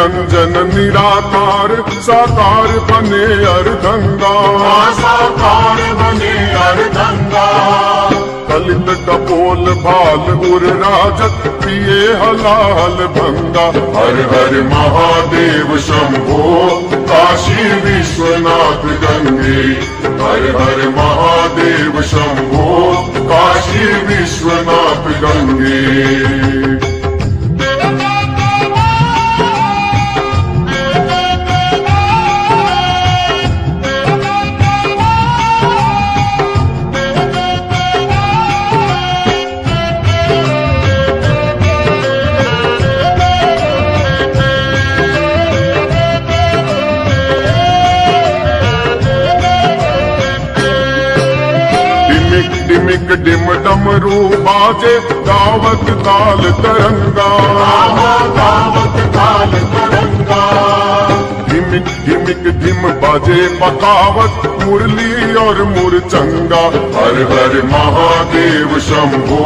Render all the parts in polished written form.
निरंजन निराकार साकार बने अर्धंगा, साकार बने अर्धंगा। कलित कपोल भाल उर राजत पिए हलाल भंगा। हर हर महादेव शंभो काशी विश्वनाथ गंगे, हर हर महादेव शंभो काशी विश्वनाथ गंगे। डिमिक डिम डमरू बाजे दावत ताल तरंगा, दावत ताल तरंगा। डिमिक डिमिक डिम बाजे बकावत मुरली और मुरचंगा। हर हर महादेव शंभो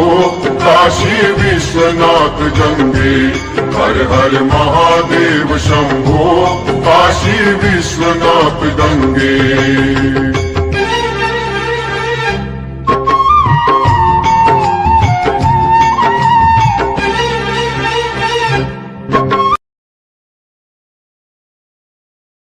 काशी विश्वनाथ गंगे, हर हर महादेव शंभो काशी विश्वनाथ गंगे।